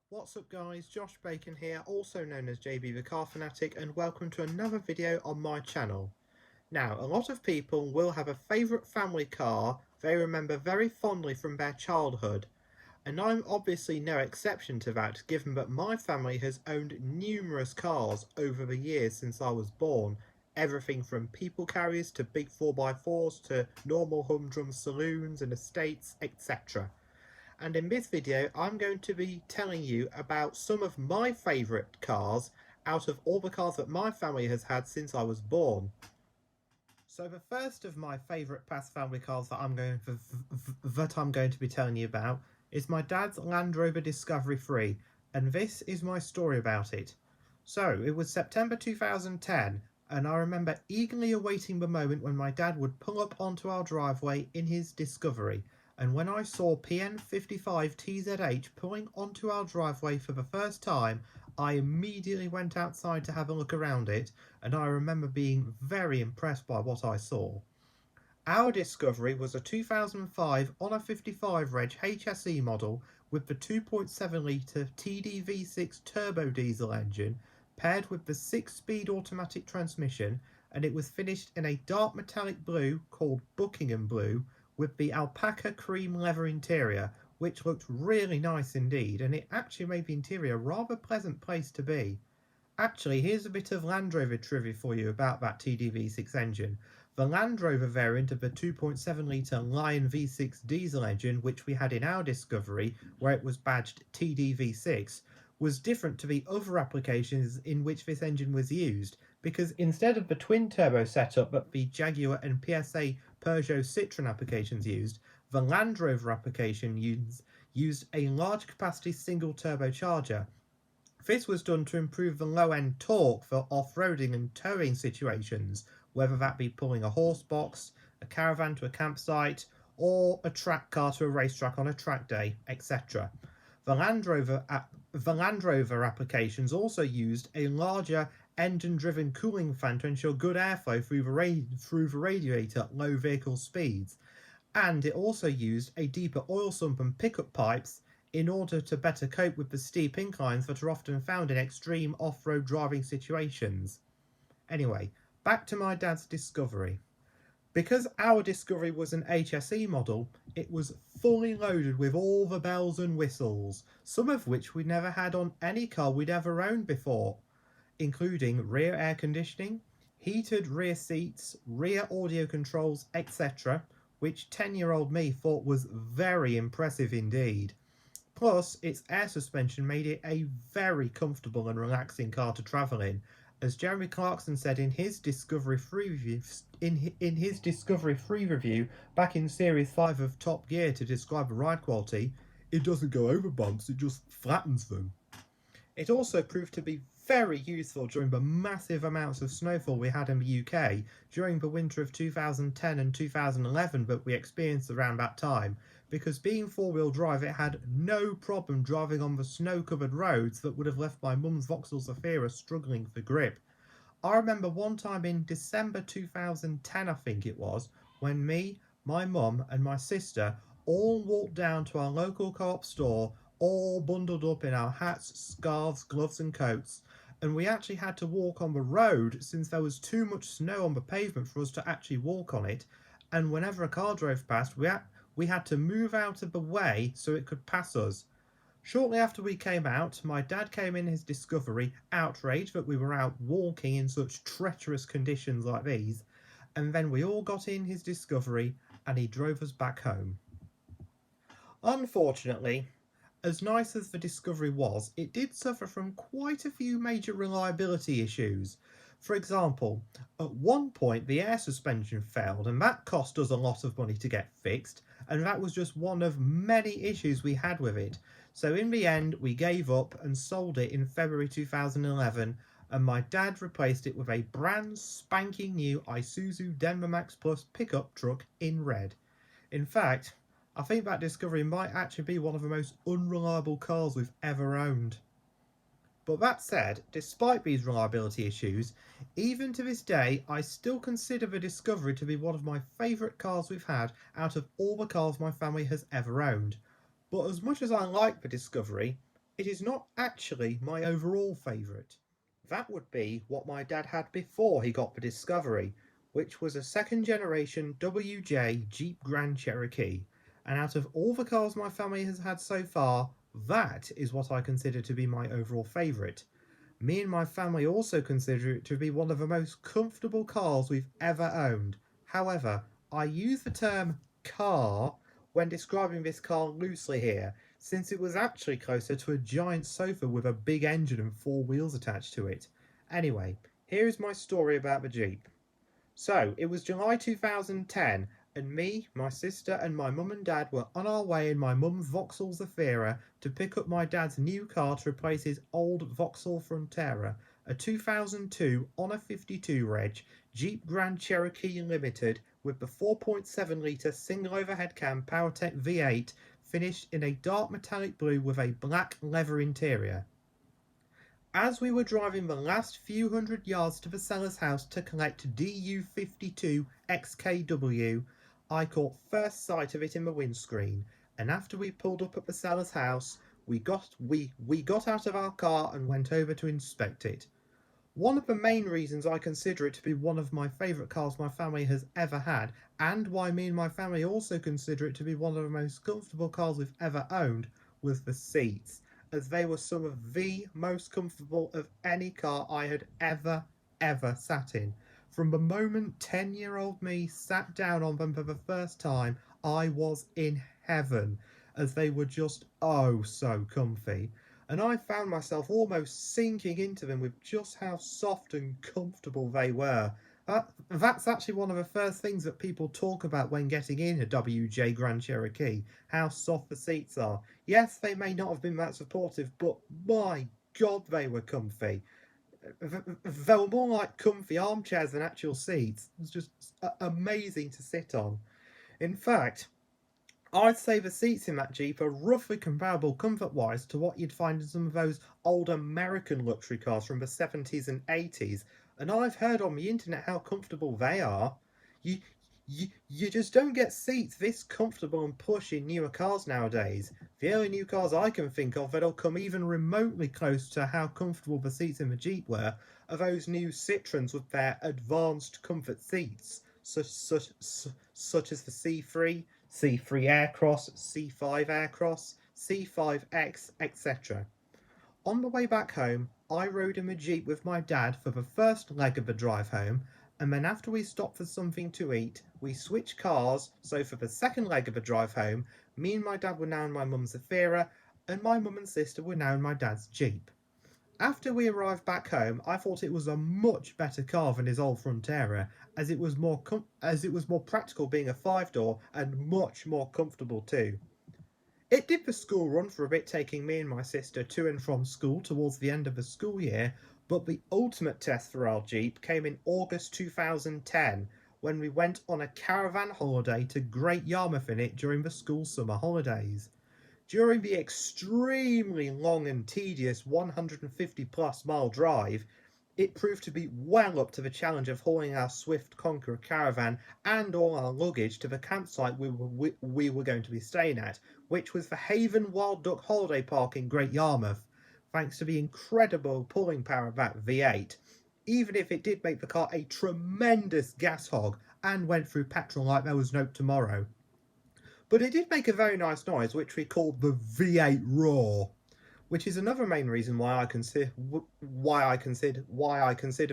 What's up guys, Josh Bacon here, also known as JB the Car Fanatic, and welcome to another video on my channel. Now, a lot of people will have a favourite family car they remember very fondly from their childhood, and I'm obviously no exception to that, given that my family has owned numerous cars over the years since I was born. Everything from people carriers to big 4x4s to normal humdrum saloons and estates, etc. And in this video I'm going to be telling you about some of my favourite cars out of all the cars that my family has had since I was born. So the first of my favourite past family cars that I'm going to be telling you about is my dad's Land Rover Discovery 3, and this is my story about it. So it was September 2010, and I remember eagerly awaiting the moment when my dad would pull up onto our driveway in his Discovery. And when I saw PN55TZH pulling onto our driveway for the first time, I immediately went outside to have a look around it, and I remember being very impressed by what I saw. Our Discovery was a 2005 on a 55 reg HSE model with the 2.7 litre TDV6 turbo diesel engine paired with the 6-speed automatic transmission, and it was finished in a dark metallic blue called Buckingham Blue with the alpaca cream leather interior, which looked really nice indeed, and it actually made the interior a rather pleasant place to be. Actually, here's a bit of Land Rover trivia for you about that TDV6 engine. The Land Rover variant of the 2.7 litre Lion V6 diesel engine, which we had in our Discovery, where it was badged TDV6, was different to the other applications in which this engine was used, because instead of the twin-turbo setup that the Jaguar and PSA Peugeot Citroën applications used, the Land Rover application used a large capacity single turbocharger. This was done to improve the low-end torque for off-roading and towing situations, whether that be pulling a horse box, a caravan to a campsite, or a track car to a racetrack on a track day, etc. The Land Rover applications also used a larger engine-driven cooling fan to ensure good airflow through the radiator at low vehicle speeds, and it also used a deeper oil sump and pickup pipes in order to better cope with the steep inclines that are often found in extreme off-road driving situations. Anyway, back to my dad's Discovery. Because our Discovery was an HSE model, it was fully loaded with all the bells and whistles, some of which we never had on any car we'd ever owned before, including rear air conditioning, heated rear seats, rear audio controls, etc., which 10-year-old me thought was very impressive indeed. Plus, its air suspension made it a very comfortable and relaxing car to travel in. As Jeremy Clarkson said in his Discovery 3 review back in Series 5 of Top Gear to describe the ride quality, it doesn't go over bumps, it just flattens them. It also proved to be very useful during the massive amounts of snowfall we had in the UK during the winter of 2010 and 2011 that we experienced around that time, because being four-wheel drive it had no problem driving on the snow-covered roads that would have left my mum's Vauxhall Zafira struggling for grip. I remember one time in December 2010 I think it was, when me, my mum and my sister all walked down to our local co-op store, all bundled up in our hats, scarves, gloves and coats, and we actually had to walk on the road since there was too much snow on the pavement for us to actually walk on it, and whenever a car drove past we had to move out of the way so it could pass us. Shortly after we came out, my dad came in his Discovery, outraged that we were out walking in such treacherous conditions like these, and then we all got in his Discovery and he drove us back home. Unfortunately, as nice as the Discovery was, it did suffer from quite a few major reliability issues. For example, at one point the air suspension failed, and that cost us a lot of money to get fixed, and that was just one of many issues we had with it. So in the end we gave up and sold it in February 2011, and my dad replaced it with a brand spanking new Isuzu Denver Max Plus pickup truck in red. In fact, I think that Discovery might actually be one of the most unreliable cars we've ever owned. But that said, despite these reliability issues, even to this day I still consider the Discovery to be one of my favourite cars we've had out of all the cars my family has ever owned. But as much as I like the Discovery, it is not actually my overall favourite. That would be what my dad had before he got the Discovery, which was a second generation WJ Jeep Grand Cherokee. And out of all the cars my family has had so far, that is what I consider to be my overall favourite. Me and my family also consider it to be one of the most comfortable cars we've ever owned. However, I use the term car when describing this car loosely here, since it was actually closer to a giant sofa with a big engine and four wheels attached to it. Anyway, here is my story about the Jeep. So, it was July 2010, and me, my sister, and my mum and dad were on our way in my mum's Vauxhall Zafira to pick up my dad's new car to replace his old Vauxhall Frontera, a 2002 Honor 52 reg Jeep Grand Cherokee Limited with the 4.7 litre single overhead cam PowerTech V8 finished in a dark metallic blue with a black leather interior. As we were driving the last few hundred yards to the seller's house to collect DU52 XKW, I caught first sight of it in the windscreen, and after we pulled up at the seller's house, we got out of our car and went over to inspect it. One of the main reasons I consider it to be one of my favourite cars my family has ever had, and why me and my family also consider it to be one of the most comfortable cars we've ever owned, was the seats, as they were some of the most comfortable of any car I had ever sat in. From the moment 10-year-old me sat down on them for the first time, I was in heaven, as they were just oh so comfy. And I found myself almost sinking into them with just how soft and comfortable they were. That's actually one of the first things that people talk about when getting in a WJ Grand Cherokee, how soft the seats are. Yes, they may not have been that supportive, but my God, they were comfy. They were more like comfy armchairs than actual seats. It was just amazing to sit on. In fact, I'd say the seats in that Jeep are roughly comparable comfort-wise to what you'd find in some of those old American luxury cars from the 70s and 80s, and I've heard on the internet how comfortable they are. You, you just don't get seats this comfortable and plush in newer cars nowadays. The only new cars I can think of that'll come even remotely close to how comfortable the seats in the Jeep were are those new Citroens with their advanced comfort seats, such as the C3, C3 Aircross, C5 Aircross, C5X, etc. On the way back home, I rode in the Jeep with my dad for the first leg of the drive home, and then after we stopped for something to eat, we switched cars, so for the second leg of the drive home, me and my dad were now in my mum's Zafira, and my mum and sister were now in my dad's Jeep. After we arrived back home, I thought it was a much better car than his old Frontera, as it was more practical being a 5-door and much more comfortable too. It did the school run for a bit, taking me and my sister to and from school towards the end of the school year, but the ultimate test for our Jeep came in August 2010, when we went on a caravan holiday to Great Yarmouth in it during the school summer holidays. During the extremely long and tedious 150 plus mile drive, it proved to be well up to the challenge of hauling our Swift Conqueror caravan and all our luggage to the campsite we were going to be staying at, which was the Haven Wild Duck Holiday Park in Great Yarmouth, thanks to the incredible pulling power of that V8, even if it did make the car a tremendous gas hog and went through petrol like there was no tomorrow. But it did make a very nice noise, which we called the V8 roar, which is another main reason why I consider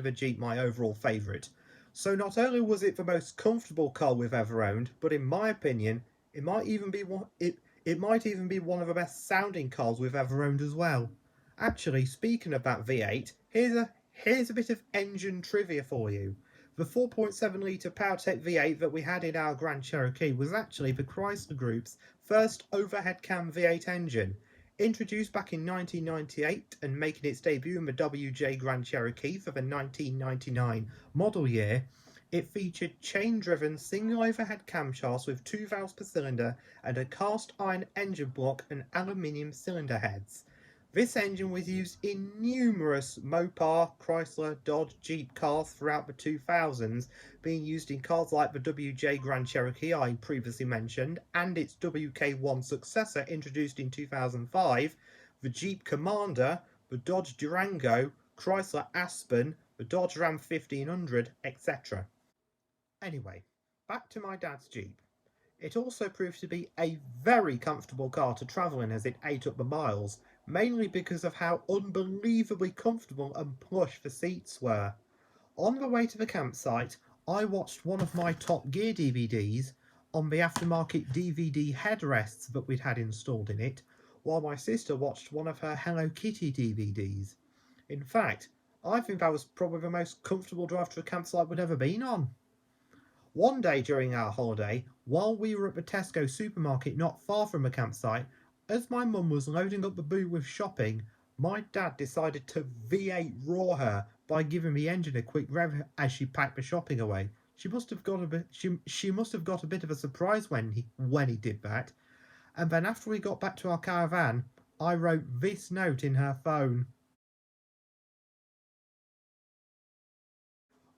the Jeep my overall favourite. So not only was it the most comfortable car we've ever owned, but in my opinion, it might even be one of the best sounding cars we've ever owned as well. Actually, speaking of that V8, here's a bit of engine trivia for you. The 4.7 litre PowerTech V8 that we had in our Grand Cherokee was actually the Chrysler Group's first overhead cam V8 engine. Introduced back in 1998 and making its debut in the WJ Grand Cherokee for the 1999 model year, it featured chain-driven single overhead camshafts with 2 valves per cylinder and a cast iron engine block and aluminium cylinder heads. This engine was used in numerous Mopar, Chrysler, Dodge, Jeep cars throughout the 2000s, being used in cars like the WJ Grand Cherokee I previously mentioned, and its WK1 successor introduced in 2005, the Jeep Commander, the Dodge Durango, Chrysler Aspen, the Dodge Ram 1500, etc. Anyway, back to my dad's Jeep. It also proved to be a very comfortable car to travel in as it ate up the miles, mainly because of how unbelievably comfortable and plush the seats were. On the way to the campsite, I watched one of my Top Gear DVDs on the aftermarket DVD headrests that we'd had installed in it, while my sister watched one of her Hello Kitty DVDs. In fact, I think that was probably the most comfortable drive to a campsite we'd ever been on. One day during our holiday, while we were at the Tesco supermarket not far from the campsite, as my mum was loading up the boot with shopping, my dad decided to V8 roar her by giving the engine a quick rev as she packed the shopping away. She must have got a bit of a surprise when he did that. And then after we got back to our caravan, I wrote this note in her phone.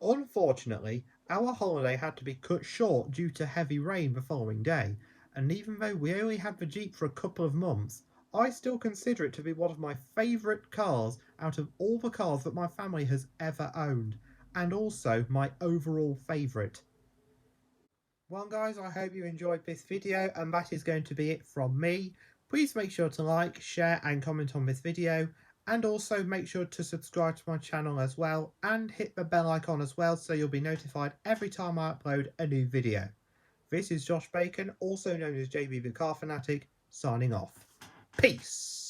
Unfortunately, our holiday had to be cut short due to heavy rain the following day, and even though we only had the Jeep for a couple of months, I still consider it to be one of my favourite cars out of all the cars that my family has ever owned, and also my overall favourite. Well guys, I hope you enjoyed this video, and that is going to be it from me. Please make sure to like, share and comment on this video, and also make sure to subscribe to my channel as well, and hit the bell icon as well so you'll be notified every time I upload a new video. This is Josh Bacon, also known as JB the Car Fanatic, signing off. Peace!